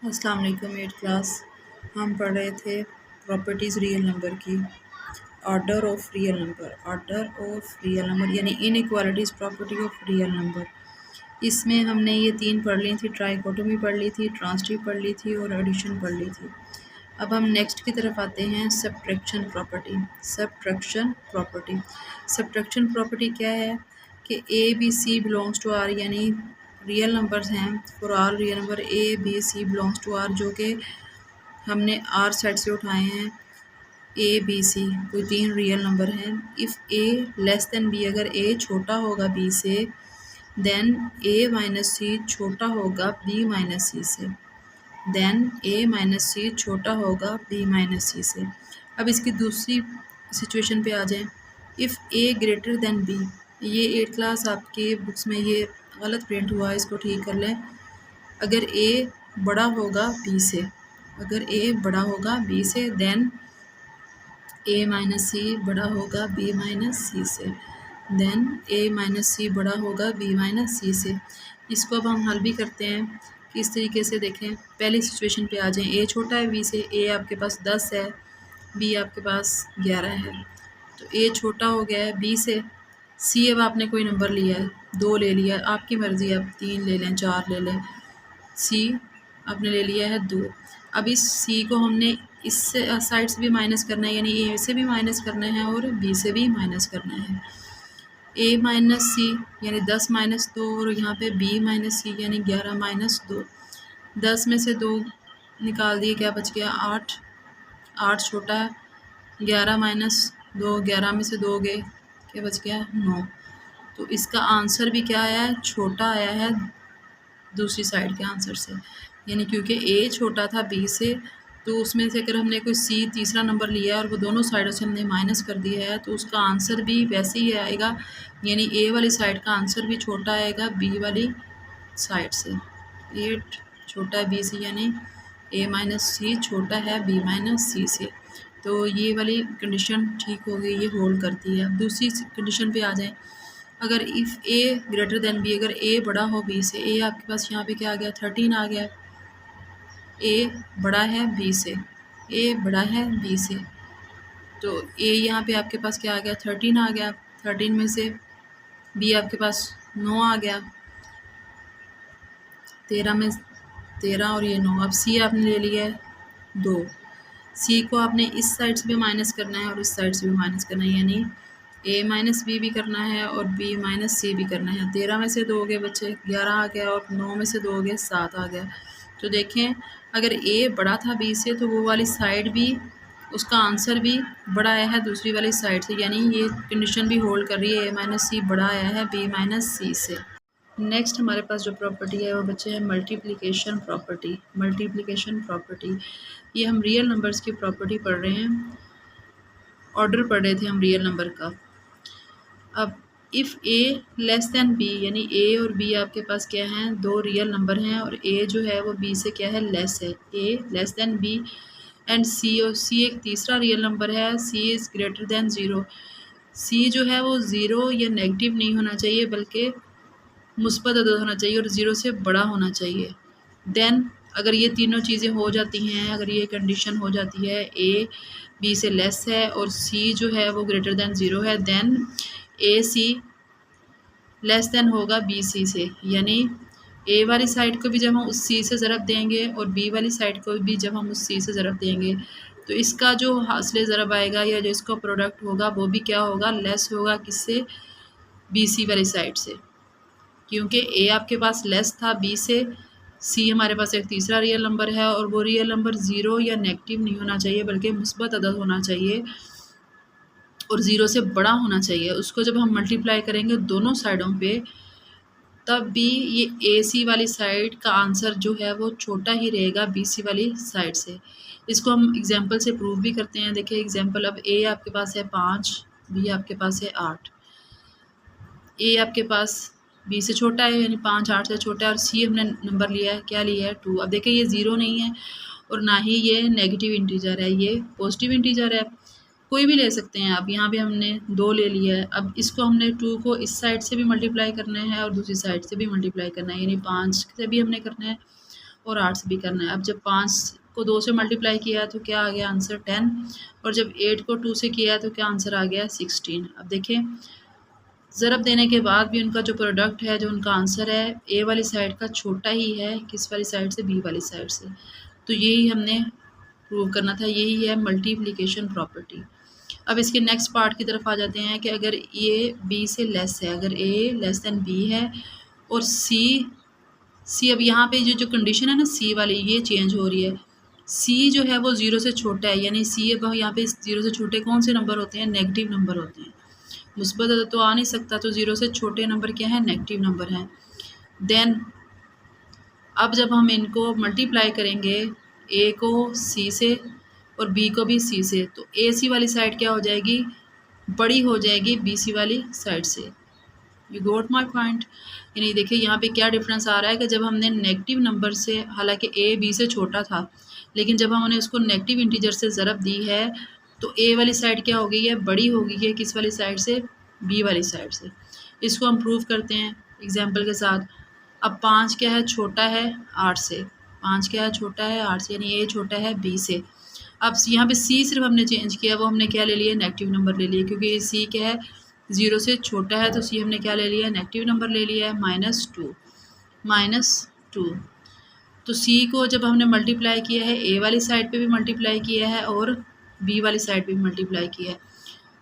अस्सलाम वालेकुम। 8th class हम पढ़ रहे थे प्रॉपर्टीज़ रियल नंबर की। ऑर्डर ऑफ रियल नंबर यानी inequalities property of real number. इसमें हमने ये 3 पढ़ ली थी, ट्राइकोटोमी पढ़ ली थी, ट्रांसटिव पढ़ ली थी और एडिशन पढ़ ली थी। अब हम नेक्स्ट की तरफ आते हैं, सब्ट्रैक्शन प्रॉपर्टी। सब्ट्रैक्शन प्रॉपर्टी क्या है कि A B C belongs to R, यानी रियल नंबर्स हैं for all real number A B C belongs to R, जो कि हमने आर सेट से उठाए हैं। ए बी सी कोई 3 रियल नंबर हैं। If A less than B, अगर ए छोटा होगा बी से, देन ए माइनस सी छोटा होगा बी माइनस सी से, देन ए माइनस सी छोटा होगा बी माइनस सी से। अब इसकी दूसरी सिचुएशन पे आ जाएं, if A greater than B. ये 8th क्लास आपके बुक्स में ये गलत प्रिंट हुआ है, इसको ठीक कर लें। अगर ए बड़ा होगा बी से, देन ए माइनस सी बड़ा होगा बी माइनस सी से, देन ए माइनस सी बड़ा होगा बी माइनस सी से। इसको अब हम हल भी करते हैं किस तरीके से, देखें। पहली सिचुएशन पे आ जाएं, ए छोटा है बी से, ए आपके पास 10 है, बी आपके पास 11 है, तो ए छोटा हो गया है बी से। सी अब आपने कोई नंबर लिया है, 2 ले लिया, आपकी मर्ज़ी, आप 3 ले लें, 4 ले लें। सी आपने ले लिया है 2। अब इस सी को हमने इस साइड से भी माइनस करना है, यानी ए से भी माइनस करना है और बी से भी माइनस करना है। ए माइनस सी यानी 10 माइनस 2, और यहाँ पे बी माइनस सी यानी 11 माइनस 2। 10 में से 2 निकाल दिए, क्या बच गया? 8। 8 छोटा है, 11 माइनस 2, 11 में से 2 गए, क्या बच गया? 9। तो इसका आंसर भी क्या आया है? छोटा आया है दूसरी साइड के आंसर से, यानी क्योंकि ए छोटा था बी से, तो उसमें से अगर हमने कोई सी तीसरा नंबर लिया है और वो दोनों साइडों से हमने माइनस कर दिया है, तो उसका आंसर भी वैसे ही आएगा, यानी ए वाली साइड का आंसर भी छोटा आएगा बी वाली साइड से। ए छोटा है बी से, यानी ए माइनस सी छोटा है बी माइनस सी से। तो ये वाली कंडीशन ठीक हो गई, ये होल्ड करती है। अब दूसरी कंडीशन पे आ जाए, अगर if A greater than B, अगर ए बड़ा हो बी से, ए आपके पास यहाँ पे क्या आ गया? 13 आ गया। ए बड़ा है बी से, ए बड़ा है बी से, तो ए यहाँ पे आपके पास क्या आ गया? 13 आ गया। 13 में से बी आपके पास 9 आ गया, 13 में 13 और ये 9। अब सी आपने ले लिया है 2। सी को आपने इस साइड से भी माइनस करना है और इस साइड से भी माइनस करना है, यानी ए माइनस बी भी करना है और बी माइनस सी भी करना है। 13 में से 2 गए बच्चे, 11 आ गया, और 9 में से 2 गए, 7 आ गया। तो देखें, अगर ए बड़ा था बी से, तो वो वाली साइड भी, उसका आंसर भी बड़ा आया है दूसरी वाली साइड से, यानी ये कंडीशन भी होल्ड कर रही है, ए माइनस सी बड़ा आया है बी माइनस सी से। नेक्स्ट हमारे पास जो प्रॉपर्टी है वो बच्चे है मल्टीप्लिकेशन प्रॉपर्टी। ये हम रियल नंबर्स की प्रॉपर्टी पढ़ रहे हैं, ऑर्डर पढ़ रहे थे हम रियल नंबर का। अब if A less than B, यानी ए और बी आपके पास क्या हैं? 2 रियल नंबर हैं, और ए जो है वो बी से क्या है? लेस है। ए लेस देन बी एंड सी, और सी एक तीसरा रियल नंबर है, सी इज़ ग्रेटर देन 0। सी जो है वो 0 या नेगेटिव नहीं होना चाहिए, बल्कि मुस्बत अदद होना चाहिए और 0 से बड़ा होना चाहिए। देन अगर ये तीनों चीज़ें हो जाती हैं, अगर ये कंडीशन हो जाती है, ए बी से लेस है और सी जो है वो ग्रेटर देन 0 है, देन ए सी लेस देन होगा बी सी से, यानी ए वाली साइड को भी जब हम उस सी से ज़रब देंगे और बी वाली साइड को भी जब हम उस सी से ज़रब देंगे, तो इसका जो हासिल ज़रब आएगा या जो इसका प्रोडक्ट होगा वो भी क्या होगा? लेस होगा। किससे? बी सी वाली साइड से, क्योंकि ए आपके पास लेस था बी से, सी हमारे पास एक तीसरा रियल नंबर है, और वो रियल नंबर 0 या नेगेटिव नहीं होना चाहिए, बल्कि मुस्बत अदद होना चाहिए और 0 से बड़ा होना चाहिए। उसको जब हम मल्टीप्लाई करेंगे दोनों साइडों पे, तब भी ये ए सी वाली साइड का आंसर जो है वो छोटा ही रहेगा बी सी वाली साइड से। इसको हम एग्जांपल से प्रूव भी करते हैं। देखिए एग्जांपल, अब ए आपके पास है 5, बी आपके पास है 8। ए आपके पास बी से छोटा है, यानी 5 8 से छोटा है, और सी हमने नंबर लिया है, क्या लिया है? 2। अब देखिए ये 0 नहीं है और ना ही ये नेगेटिव इंटीजर है, ये पॉजिटिव इंटीजर है। कोई भी ले सकते हैं आप, यहाँ भी हमने 2 ले लिया है। अब इसको हमने 2 को इस साइड से भी मल्टीप्लाई करना है और दूसरी साइड से भी मल्टीप्लाई करना है, यानी 5 से भी हमने करना है और 8 से भी करना है। अब जब 5 को 2 से मल्टीप्लाई किया है तो क्या आ गया आंसर 10, और जब 8 को 2 से किया है तो क्या आंसर आ गया 16। अब देखें ज़रब देने के बाद भी उनका जो प्रोडक्ट है, जो उनका आंसर है, ए वाली साइड का छोटा ही है किस वाली साइड से, बी वाली साइड से। तो यही हमने प्रूव करना था, यही है मल्टीप्लिकेशन प्रॉपर्टी। अब इसके नेक्स्ट पार्ट की तरफ आ जाते हैं कि अगर ये बी से लेस है, अगर ए लेस देन बी है और सी अब यहाँ पे जो कंडीशन है ना सी वाली, ये चेंज हो रही है। सी जो है वो 0 से छोटा है, यानी सी अब यहाँ पे 0 से छोटे कौन से नंबर होते हैं, नेगेटिव नंबर होते हैं। मुस्बत तो आ नहीं सकता, तो 0 से छोटे नंबर क्या है, नेगेटिव नंबर हैं। देन अब जब हम इनको मल्टीप्लाई करेंगे, ए को सी से और बी को भी सी से, तो ए सी वाली साइड क्या हो जाएगी, बड़ी हो जाएगी बी सी वाली साइड से। You got my point. यानी देखिए यहाँ पे क्या डिफरेंस आ रहा है कि जब हमने नेगेटिव नंबर से, हालांकि ए बी से छोटा था, लेकिन जब हमने उसको नेगेटिव इंटीजर से ज़रब दी है तो ए वाली साइड क्या हो गई है, बड़ी हो गई है किस वाली साइड से, बी वाली साइड से। इसको हम प्रूव करते हैं एग्जाम्पल के साथ। अब 5 क्या है, छोटा है 8 से, 5 क्या है, छोटा है 8 से, यानी ए छोटा है बी से। अब यहाँ पे सी सिर्फ हमने चेंज किया, वो हमने क्या ले लिया, नेगेटिव नंबर ले लिया, क्योंकि सी क्या है, 0 से छोटा है, तो सी हमने क्या ले लिया, नेगेटिव नंबर ले लिया है, -2। तो सी को जब हमने मल्टीप्लाई किया है, ए वाली साइड पे भी मल्टीप्लाई किया है और बी वाली साइड पे भी मल्टीप्लाई किया है।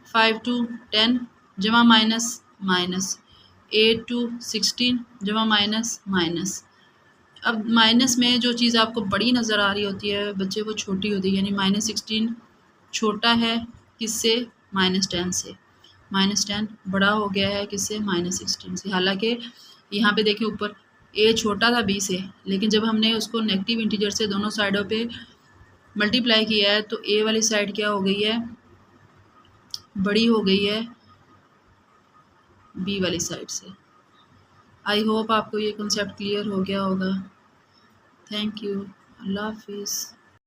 5 to 10 जमा माइनस माइनस, 8 to 16 जमा माइनस माइनस। अब माइनस में जो चीज़ आपको बड़ी नज़र आ रही होती है बच्चे, वो छोटी होती है, यानी -16 छोटा है किससे, -10 से। -10 बड़ा हो गया है किससे, -16 से। हालांकि यहाँ पे देखिए ऊपर ए छोटा था बी से, लेकिन जब हमने उसको नेगेटिव इंटीजर से दोनों साइडों पे मल्टीप्लाई किया है तो ए वाली साइड क्या हो गई है, बड़ी हो गई है बी वाली साइड से। आई होप आपको ये कंसेप्ट क्लियर हो गया होगा। थैंक यू, अल्लाह हाफिज़।